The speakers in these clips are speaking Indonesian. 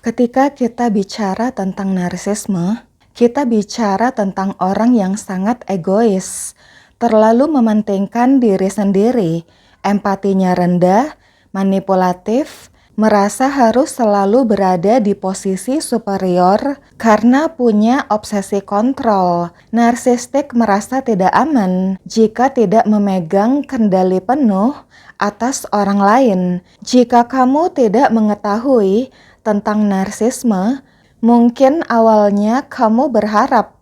Ketika kita bicara tentang narsisme, kita bicara tentang orang yang sangat egois, terlalu mementingkan diri sendiri, empatinya rendah, manipulatif, merasa harus selalu berada di posisi superior karena punya obsesi kontrol. Narsistik merasa tidak aman jika tidak memegang kendali penuh atas orang lain. Jika kamu tidak mengetahui tentang narsisme, mungkin awalnya kamu berharap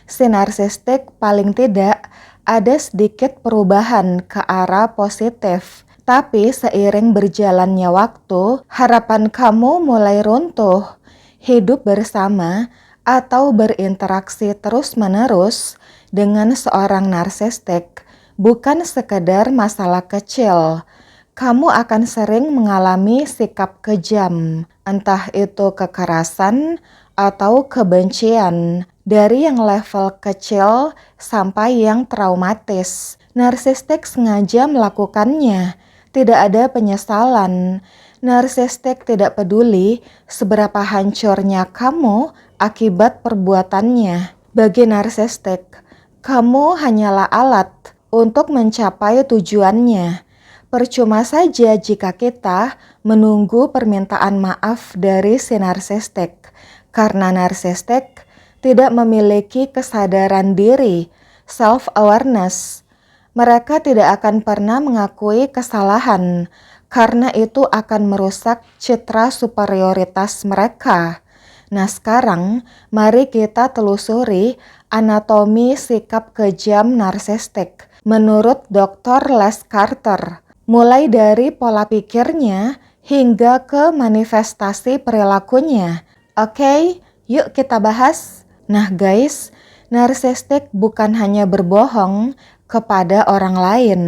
si narsistik paling tidak ada sedikit perubahan ke arah positif. Tapi seiring berjalannya waktu, harapan kamu mulai runtuh. Hidup bersama atau berinteraksi terus-menerus dengan seorang narsistik bukan sekedar masalah kecil. Kamu akan sering mengalami sikap kejam, entah itu kekerasan atau kebencian, dari yang level kecil sampai yang traumatis. Narsistik sengaja melakukannya, tidak ada penyesalan. Narsistik tidak peduli seberapa hancurnya kamu akibat perbuatannya. Bagi narsistik, kamu hanyalah alat untuk mencapai tujuannya. Percuma saja jika kita menunggu permintaan maaf dari si narsistik, karena narsistik tidak memiliki kesadaran diri, self-awareness. Mereka tidak akan pernah mengakui kesalahan, karena itu akan merusak citra superioritas mereka. Nah sekarang, mari kita telusuri anatomi sikap kejam narsistik menurut Dr. Les Carter. Mulai dari pola pikirnya hingga ke manifestasi perilakunya. Oke, yuk kita bahas. Nah guys, narsistik bukan hanya berbohong kepada orang lain.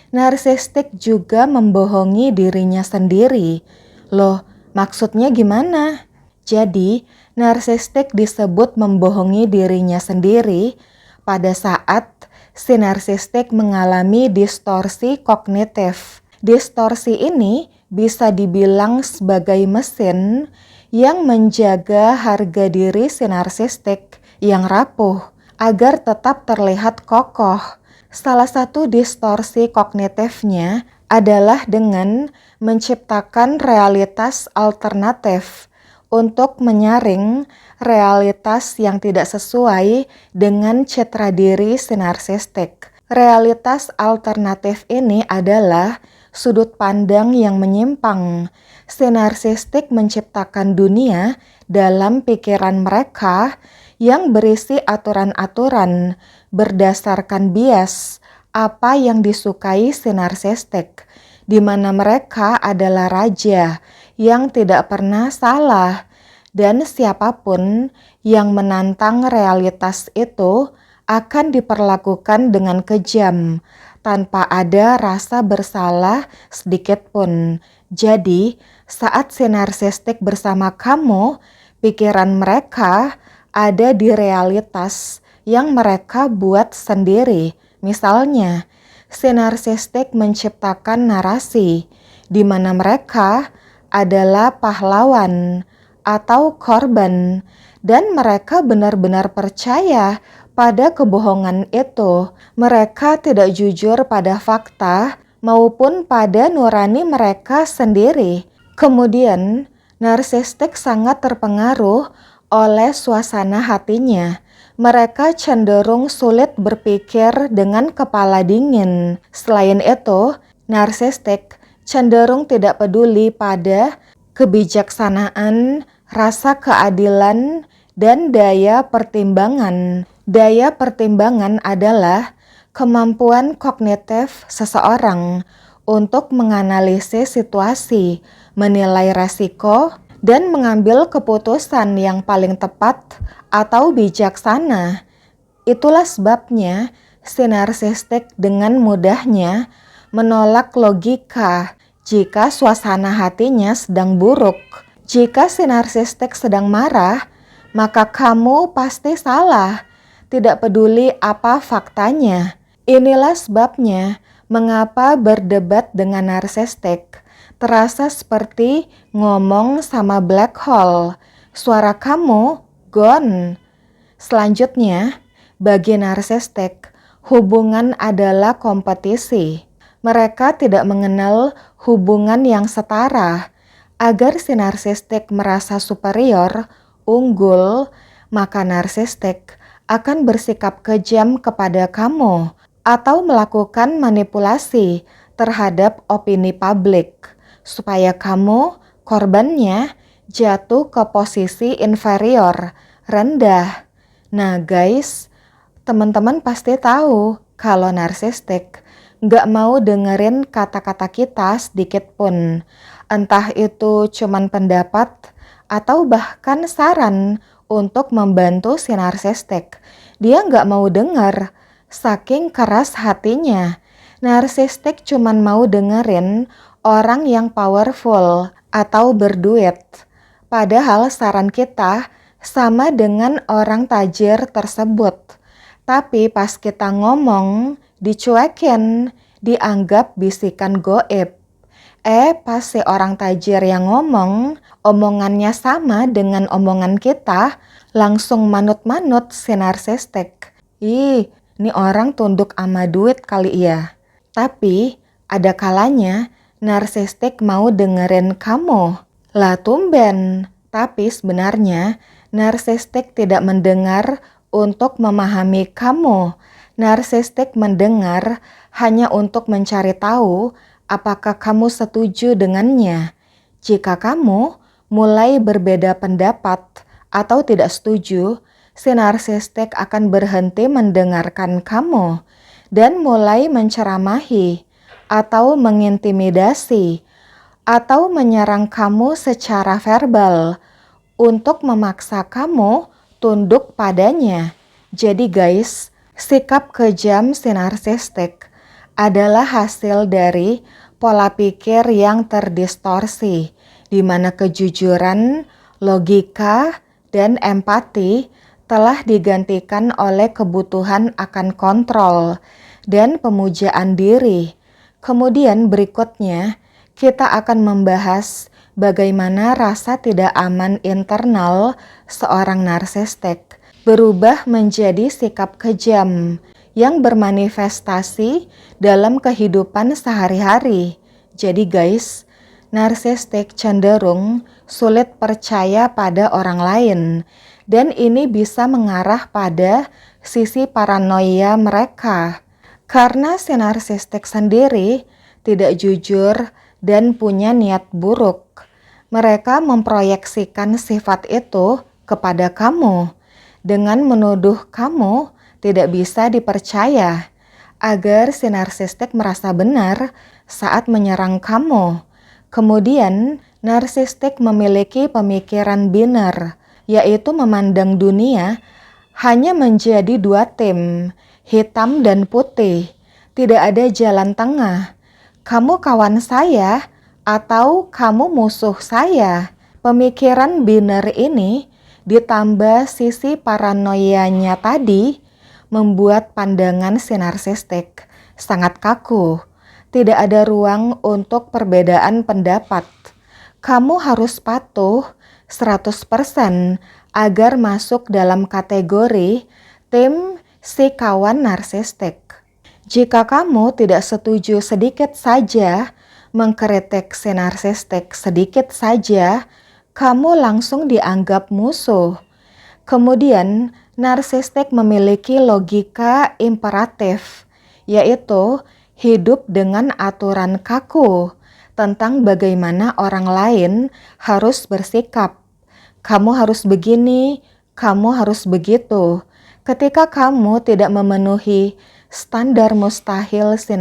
Narsistik juga membohongi dirinya sendiri. Loh, maksudnya gimana? Jadi, narsistik disebut membohongi dirinya sendiri pada saat si narsistik mengalami distorsi kognitif. Distorsi ini bisa dibilang sebagai mesin yang menjaga harga diri si narsistik yang rapuh agar tetap terlihat kokoh. Salah satu distorsi kognitifnya adalah dengan menciptakan realitas alternatif untuk menyaring realitas yang tidak sesuai dengan citra diri si narsistik. Realitas alternatif ini adalah sudut pandang yang menyimpang. Si narsistik menciptakan dunia dalam pikiran mereka yang berisi aturan-aturan berdasarkan bias apa yang disukai si narsistik, di mana mereka adalah raja yang tidak pernah salah, dan siapapun yang menantang realitas itu akan diperlakukan dengan kejam tanpa ada rasa bersalah sedikit pun. Jadi, saat si narsistik bersama kamu, pikiran mereka ada di realitas yang mereka buat sendiri. Misalnya, si narsistik menciptakan narasi di mana mereka adalah pahlawan atau korban, dan mereka benar-benar percaya pada kebohongan itu. Mereka tidak jujur pada fakta maupun pada nurani mereka sendiri. Kemudian, narsistik sangat terpengaruh oleh suasana hatinya. Mereka cenderung sulit berpikir dengan kepala dingin. Selain itu, narsistik cenderung tidak peduli pada kebijaksanaan, rasa keadilan, dan daya pertimbangan. Daya pertimbangan adalah kemampuan kognitif seseorang untuk menganalisis situasi, menilai resiko, dan mengambil keputusan yang paling tepat atau bijaksana. Itulah sebabnya si narsistik dengan mudahnya menolak logika jika suasana hatinya sedang buruk. Jika si narsistik sedang marah, maka kamu pasti salah, tidak peduli apa faktanya. Inilah sebabnya mengapa berdebat dengan narsistik Terasa seperti ngomong sama black hole. Suara kamu gone. Selanjutnya, bagi narsistik, hubungan adalah kompetisi. Mereka tidak mengenal hubungan yang setara. Agar si narsistik merasa superior, unggul, maka narsistik akan bersikap kejam kepada kamu atau melakukan manipulasi terhadap opini publik supaya kamu, korbannya, jatuh ke posisi inferior, rendah. Nah guys, teman-teman pasti tahu kalau narsistik nggak mau dengerin kata-kata kita sedikit pun. Entah itu cuman pendapat atau bahkan saran untuk membantu si narsistik. Dia nggak mau denger, saking keras hatinya. Narsistik cuman mau dengerin orang yang powerful atau berduit. Padahal saran kita sama dengan orang tajir tersebut. Tapi pas kita ngomong, dicuekin, dianggap bisikan goib. Pas si orang tajir yang ngomong, omongannya sama dengan omongan kita, langsung manut-manut si narsistik. Ih, ini orang tunduk ama duit kali ya. Tapi, ada kalanya narsistik mau dengerin kamu. Lah tumben, tapi sebenarnya narsistik tidak mendengar untuk memahami kamu. Narsistik mendengar hanya untuk mencari tahu apakah kamu setuju dengannya. Jika kamu mulai berbeda pendapat atau tidak setuju, si narsistik akan berhenti mendengarkan kamu dan mulai menceramahi atau mengintimidasi atau menyerang kamu secara verbal untuk memaksa kamu tunduk padanya. Jadi guys, sikap kejam si narsistik adalah hasil dari pola pikir yang terdistorsi, di mana kejujuran, logika, dan empati telah digantikan oleh kebutuhan akan kontrol dan pemujaan diri. Kemudian berikutnya, kita akan membahas bagaimana rasa tidak aman internal seorang narsistik berubah menjadi sikap kejam yang bermanifestasi dalam kehidupan sehari-hari. Jadi guys, narsistik cenderung sulit percaya pada orang lain, dan ini bisa mengarah pada sisi paranoia mereka. Karena si narsistik sendiri tidak jujur dan punya niat buruk, mereka memproyeksikan sifat itu kepada kamu dengan menuduh kamu tidak bisa dipercaya agar si narsistik merasa benar saat menyerang kamu. Kemudian, narsistik memiliki pemikiran biner, yaitu memandang dunia hanya menjadi dua tim, hitam dan putih. Tidak ada jalan tengah. Kamu kawan saya atau kamu musuh saya. Pemikiran biner ini ditambah sisi paranoianya tadi membuat pandangan si narsistik sangat kaku. Tidak ada ruang untuk perbedaan pendapat. Kamu harus patuh 100% agar masuk dalam kategori tim si kawan narsistik. Jika kamu tidak setuju sedikit saja mengkritik si narsistik sedikit saja, kamu langsung dianggap musuh. Kemudian, narsistik memiliki logika imperatif, yaitu hidup dengan aturan kaku tentang bagaimana orang lain harus bersikap. Kamu harus begini, kamu harus begitu. Ketika kamu tidak memenuhi standar mustahil si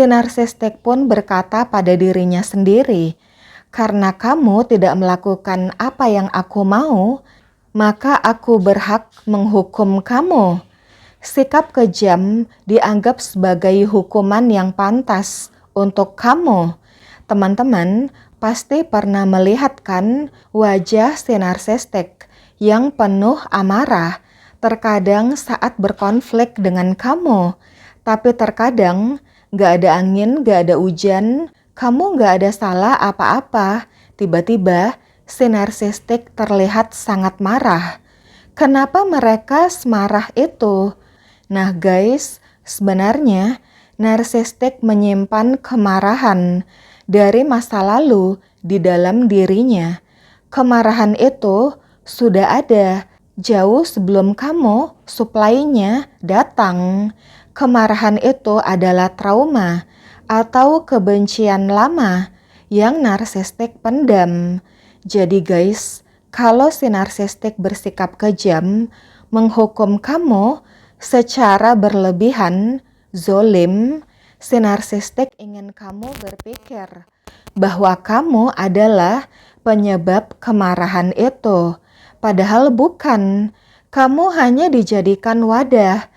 narsistik pun berkata pada dirinya sendiri, "Karena kamu tidak melakukan apa yang aku mau, maka aku berhak menghukum kamu." Sikap kejam dianggap sebagai hukuman yang pantas untuk kamu. Teman-teman pasti pernah melihat kan wajah si narsistik yang penuh amarah, terkadang saat berkonflik dengan kamu, tapi terkadang gak ada angin, gak ada hujan, kamu nggak ada salah apa-apa. Tiba-tiba si narsistik terlihat sangat marah. Kenapa mereka semarah itu? Nah guys, sebenarnya narsistik menyimpan kemarahan dari masa lalu di dalam dirinya. Kemarahan itu sudah ada jauh sebelum kamu suplainya datang. Kemarahan itu adalah trauma atau kebencian lama yang narsistik pendam. Jadi guys, kalau si narsistik bersikap kejam, menghukum kamu secara berlebihan, zolim, si narsistik ingin kamu berpikir bahwa kamu adalah penyebab kemarahan itu. Padahal bukan, kamu hanya dijadikan wadah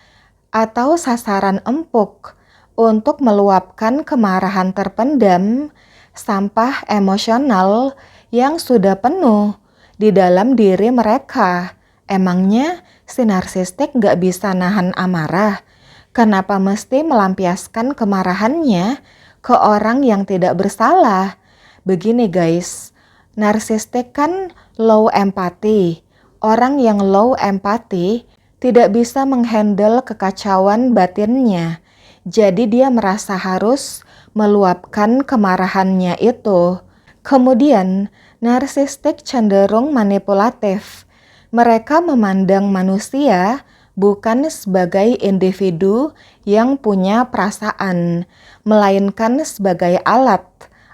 atau sasaran empuk untuk meluapkan kemarahan terpendam, sampah emosional yang sudah penuh di dalam diri mereka. Emangnya si narsistik gak bisa nahan amarah? Kenapa mesti melampiaskan kemarahannya ke orang yang tidak bersalah? Begini guys, narsistik kan low empati. Orang yang low empati tidak bisa menghandle kekacauan batinnya. Jadi dia merasa harus meluapkan kemarahannya itu. Kemudian, narsistik cenderung manipulatif. Mereka memandang manusia bukan sebagai individu yang punya perasaan, melainkan sebagai alat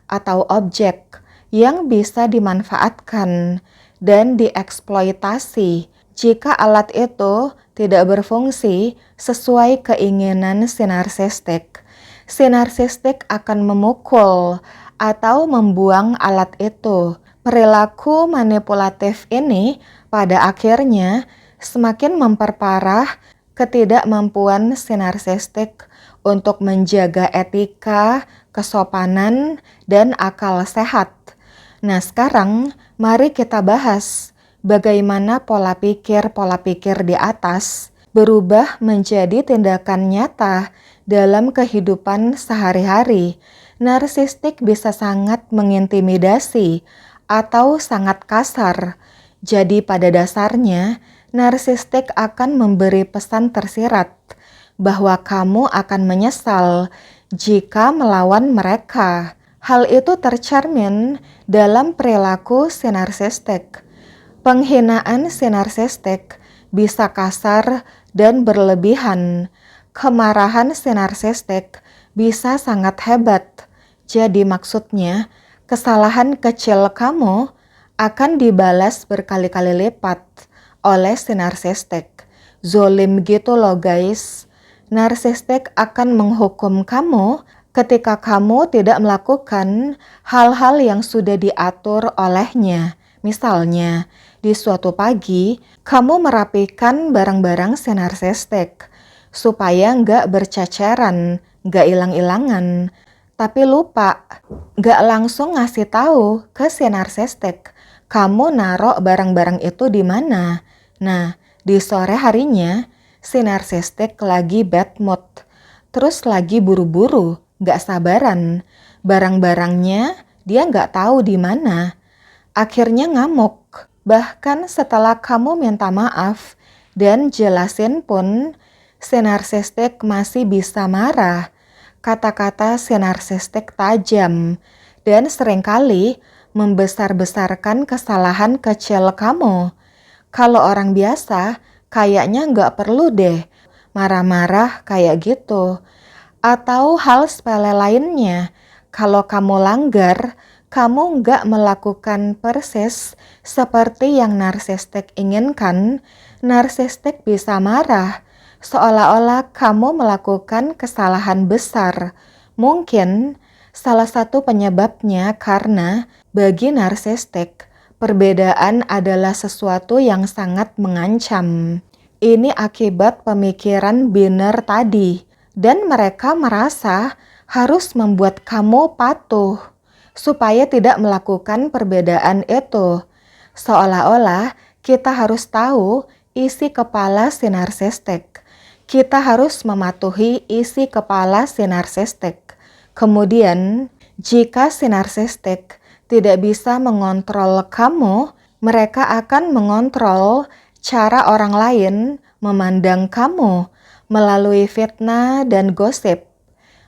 atau objek yang bisa dimanfaatkan dan dieksploitasi jika alat itu tidak berfungsi sesuai keinginan si narsistik. Si narsistik akan memukul atau membuang alat itu. Perilaku manipulatif ini pada akhirnya semakin memperparah ketidakmampuan si narsistik untuk menjaga etika, kesopanan, dan akal sehat. Nah sekarang mari kita bahas bagaimana pola pikir di atas berubah menjadi tindakan nyata dalam kehidupan sehari-hari. Narsistik bisa sangat mengintimidasi atau sangat kasar. Jadi pada dasarnya, narsistik akan memberi pesan tersirat bahwa kamu akan menyesal jika melawan mereka. Hal itu tercermin dalam perilaku si narsistik. Penghinaan si narsistik bisa kasar dan berlebihan. Kemarahan si narsistik bisa sangat hebat. Jadi maksudnya, kesalahan kecil kamu akan dibalas berkali-kali lipat oleh si narsistik. Zolim gitu loh guys. Narsistik akan menghukum kamu ketika kamu tidak melakukan hal-hal yang sudah diatur olehnya. Misalnya, di suatu pagi, kamu merapikan barang-barang si narsistik supaya nggak berceceran, nggak hilang-hilangan. Tapi lupa, nggak langsung ngasih tahu ke si narsistik kamu naruh barang-barang itu di mana. Nah, di sore harinya, si narsistik lagi bad mood, terus lagi buru-buru, nggak sabaran. Barang-barangnya dia nggak tahu di mana. Akhirnya ngamuk. Bahkan setelah kamu minta maaf dan jelasin pun, si narsistik masih bisa marah. Kata-kata si narsistik tajam dan seringkali membesar-besarkan kesalahan kecil kamu. Kalau orang biasa, kayaknya nggak perlu deh marah-marah kayak gitu. Atau hal sepele lainnya, kalau kamu langgar, kamu nggak melakukan persis seperti yang narsistik inginkan, narsistik bisa marah, seolah-olah kamu melakukan kesalahan besar. Mungkin salah satu penyebabnya karena bagi narsistik, perbedaan adalah sesuatu yang sangat mengancam. Ini akibat pemikiran biner tadi, dan mereka merasa harus membuat kamu patuh supaya tidak melakukan perbedaan itu. Seolah-olah kita harus tahu isi kepala si narsistik. Kita harus mematuhi isi kepala si narsistik. Kemudian Jika si narsistik tidak bisa mengontrol kamu, mereka akan mengontrol cara orang lain memandang kamu melalui fitnah dan gosip,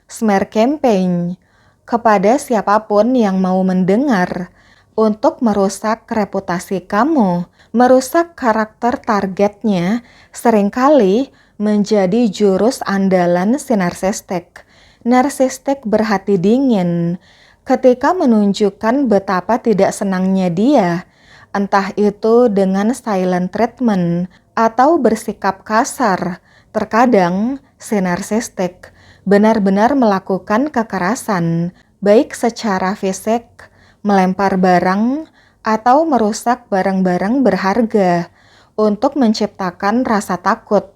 smear campaign, kepada siapapun yang mau mendengar untuk merusak reputasi kamu, merusak karakter targetnya seringkali menjadi jurus andalan si narsistik. Narsistik berhati dingin ketika menunjukkan betapa tidak senangnya dia, entah itu dengan silent treatment atau bersikap kasar. Terkadang si narsistik benar-benar melakukan kekerasan, baik secara fisik, melempar barang, atau merusak barang-barang berharga untuk menciptakan rasa takut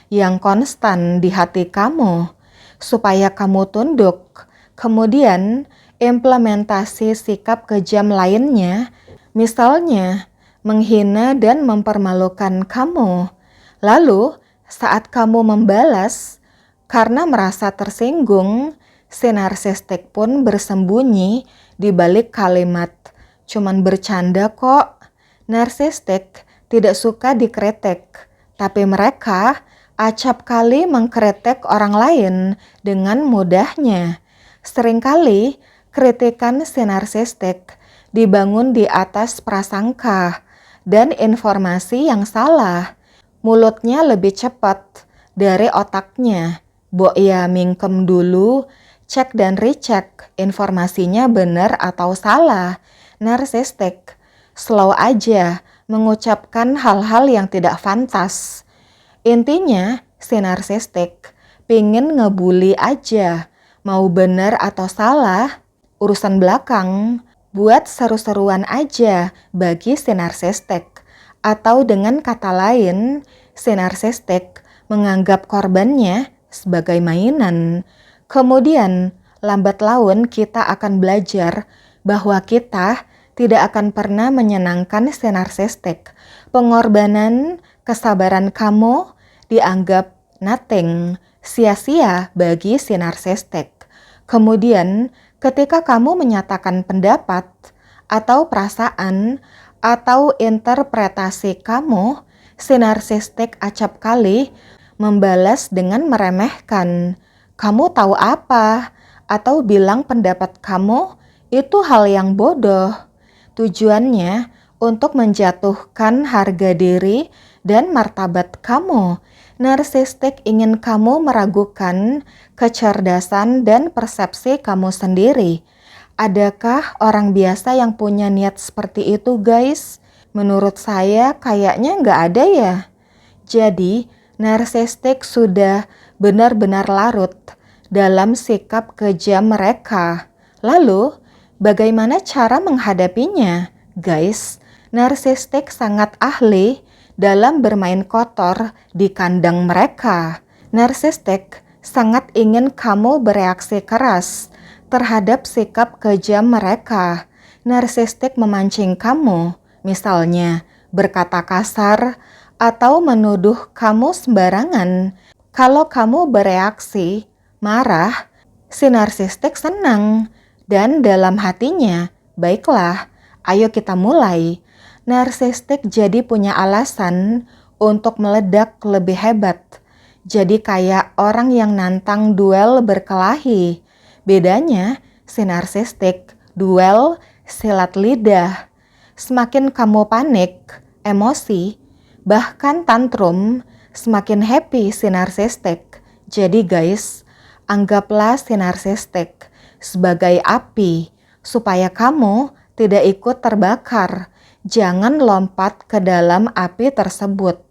yang konstan di hati kamu, supaya kamu tunduk. Kemudian implementasi sikap kejam lainnya, misalnya menghina dan mempermalukan kamu. Lalu saat kamu membalas karena merasa tersinggung, si narsistik pun bersembunyi di balik kalimat, "Cuman bercanda kok." Narsistik tidak suka dikritik, tapi mereka acap kali mengkritik orang lain dengan mudahnya. Seringkali kritikan si narsistik dibangun di atas prasangka dan informasi yang salah. Mulutnya lebih cepat dari otaknya. Bo ya mingkem dulu, cek dan recheck informasinya benar atau salah. Narsistik slow aja mengucapkan hal-hal yang tidak fantas. Intinya, si narsistik pingin ngebully aja, mau bener atau salah, urusan belakang, buat seru-seruan aja bagi si narsistik. Atau dengan kata lain, si narsistik menganggap korbannya sebagai mainan. Kemudian, lambat laun kita akan belajar bahwa kita tidak akan pernah menyenangkan si narsistik. Pengorbanan, kesabaran kamu dianggap nothing, sia-sia bagi si narsistik. Kemudian, ketika kamu menyatakan pendapat atau perasaan atau interpretasi kamu, si narsistik acap kali membalas dengan meremehkan. "Kamu tahu apa?" Atau bilang pendapat kamu itu hal yang bodoh. Tujuannya untuk menjatuhkan harga diri dan martabat kamu. Narsistik ingin kamu meragukan kecerdasan dan persepsi kamu sendiri. Adakah orang biasa yang punya niat seperti itu, guys? Menurut saya kayaknya nggak ada ya. Jadi, narsistik sudah benar-benar larut dalam sikap kejam mereka. Lalu, bagaimana cara menghadapinya? Guys, narsistik sangat ahli dalam bermain kotor di kandang mereka. Narsistik sangat ingin kamu bereaksi keras terhadap sikap kejam mereka. Narsistik memancing kamu, misalnya berkata kasar atau menuduh kamu sembarangan. Kalau kamu bereaksi marah, si narsistik senang dan dalam hatinya, "Baiklah, ayo kita mulai." Narsistik jadi punya alasan untuk meledak lebih hebat. Jadi kayak orang yang nantang duel berkelahi. Bedanya, si narsistik duel silat lidah. Semakin kamu panik, emosi, bahkan tantrum, semakin happy si narsistik. Jadi guys, anggaplah si narsistik sebagai api supaya kamu tidak ikut terbakar. Jangan lompat ke dalam api tersebut.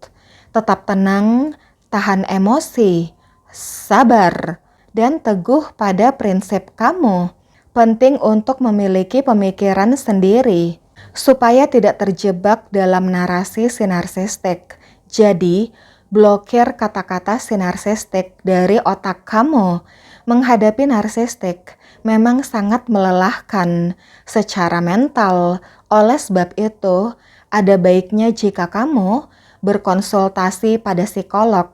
Tetap tenang, tahan emosi, sabar, dan teguh pada prinsip kamu. Penting untuk memiliki pemikiran sendiri supaya tidak terjebak dalam narasi si narsistik. Jadi, blokir kata-kata si narsistik dari otak kamu. Menghadapi narsistik memang sangat melelahkan secara mental. Oleh sebab itu, ada baiknya jika kamu berkonsultasi pada psikolog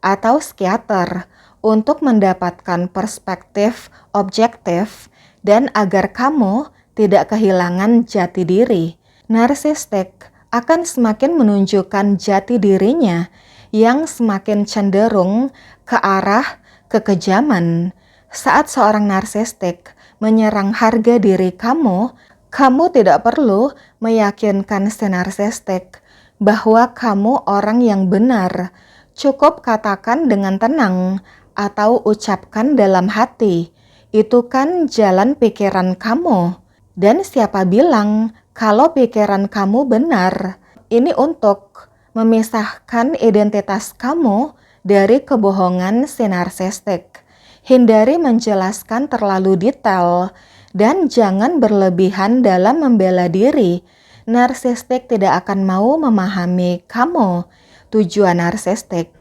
atau psikiater untuk mendapatkan perspektif objektif dan agar kamu tidak kehilangan jati diri. Narsistik akan semakin menunjukkan jati dirinya yang semakin cenderung ke arah kekejaman. Saat seorang narsistik menyerang harga diri kamu, kamu tidak perlu meyakinkan si narsistik bahwa kamu orang yang benar. Cukup katakan dengan tenang atau ucapkan dalam hati, itu kan jalan pikiran kamu. Dan siapa bilang kalau pikiran kamu benar? Ini untuk memisahkan identitas kamu dari kebohongan si narsistik. Hindari menjelaskan terlalu detail dan jangan berlebihan dalam membela diri. Narsistik tidak akan mau memahami kamu. Tujuan narsistik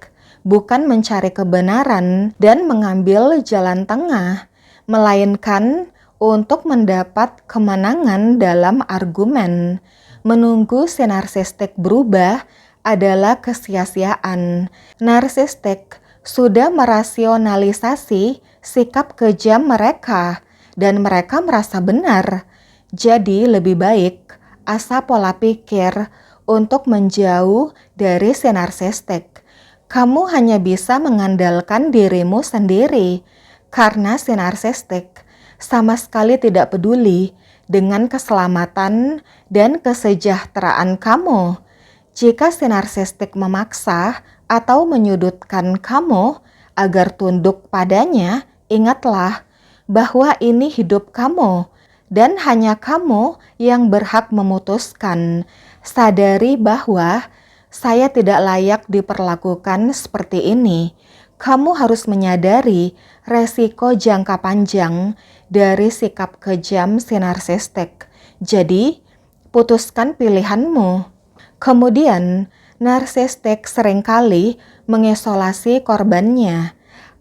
bukan mencari kebenaran dan mengambil jalan tengah, melainkan untuk mendapat kemenangan dalam argumen. Menunggu si narsistik berubah adalah kesia-siaan. Narsistik sudah merasionalisasi sikap kejam mereka dan mereka merasa benar. Jadi lebih baik asa pola pikir untuk menjauh dari si narsistik. Kamu hanya bisa mengandalkan dirimu sendiri karena si narsistik sama sekali tidak peduli dengan keselamatan dan kesejahteraan kamu. Jika si narsistik memaksa atau menyudutkan kamu agar tunduk padanya, ingatlah bahwa ini hidup kamu dan hanya kamu yang berhak memutuskan. Sadari bahwa saya tidak layak diperlakukan seperti ini. Kamu harus menyadari resiko jangka panjang dari sikap kejam si narsistik. Jadi, putuskan pilihanmu. Kemudian, narsistik seringkali mengisolasi korbannya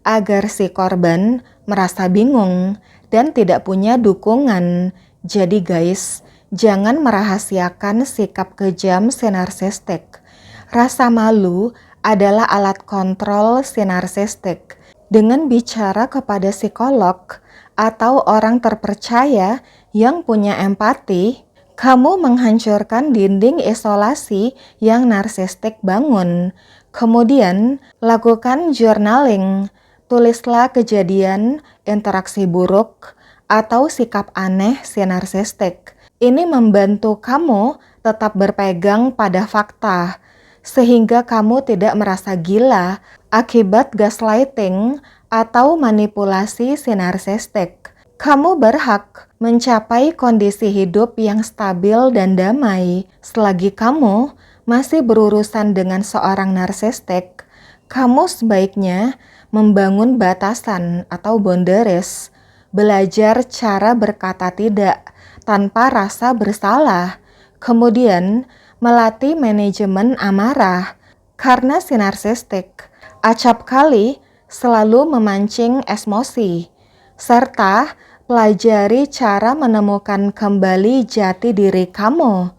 agar si korban merasa bingung dan tidak punya dukungan. Jadi guys, jangan merahasiakan sikap kejam si narsistik. Rasa malu adalah alat kontrol si narsistik. Dengan bicara kepada psikolog atau orang terpercaya yang punya empati, kamu menghancurkan dinding isolasi yang narsistik bangun. Kemudian, lakukan journaling. Tulislah kejadian, interaksi buruk, atau sikap aneh si narsistik. Ini membantu kamu tetap berpegang pada fakta, sehingga kamu tidak merasa gila akibat gaslighting atau manipulasi si narsistik. Kamu berhak mencapai kondisi hidup yang stabil dan damai. Selagi kamu masih berurusan dengan seorang narsistik, kamu sebaiknya membangun batasan atau boundaries. Belajar cara berkata tidak tanpa rasa bersalah. Kemudian melatih manajemen amarah. Karena si narsistik acap kali selalu memancing emosi. Serta pelajari cara menemukan kembali jati diri kamu.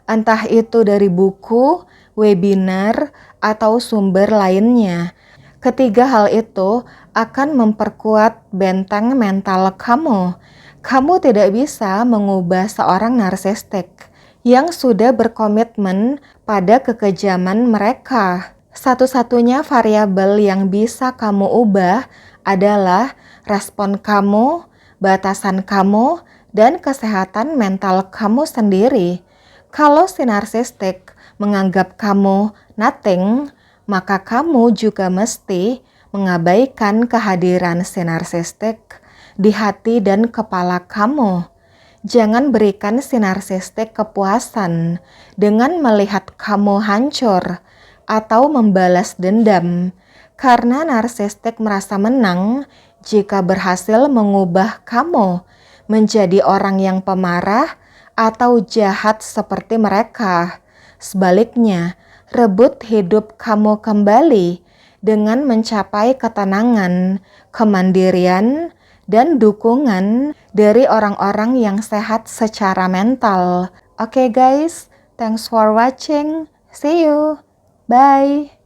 Entah itu dari buku, webinar, atau sumber lainnya. Ketiga hal itu akan memperkuat benteng mental kamu. Kamu tidak bisa mengubah seorang narsistik yang sudah berkomitmen pada kekejaman mereka. Satu-satunya variabel yang bisa kamu ubah adalah respon kamu, batasan kamu, dan kesehatan mental kamu sendiri. Kalau si narsistik menganggap kamu nothing, maka kamu juga mesti mengabaikan kehadiran si narsistik di hati dan kepala kamu. Jangan berikan si narsistik kepuasan dengan melihat kamu hancur atau membalas dendam, karena narsistik merasa menang jika berhasil mengubah kamu menjadi orang yang pemarah atau jahat seperti mereka. Sebaliknya, rebut hidup kamu kembali dengan mencapai ketenangan, kemandirian, dan dukungan dari orang-orang yang sehat secara mental. Oke guys, thanks for watching. See you. Bye.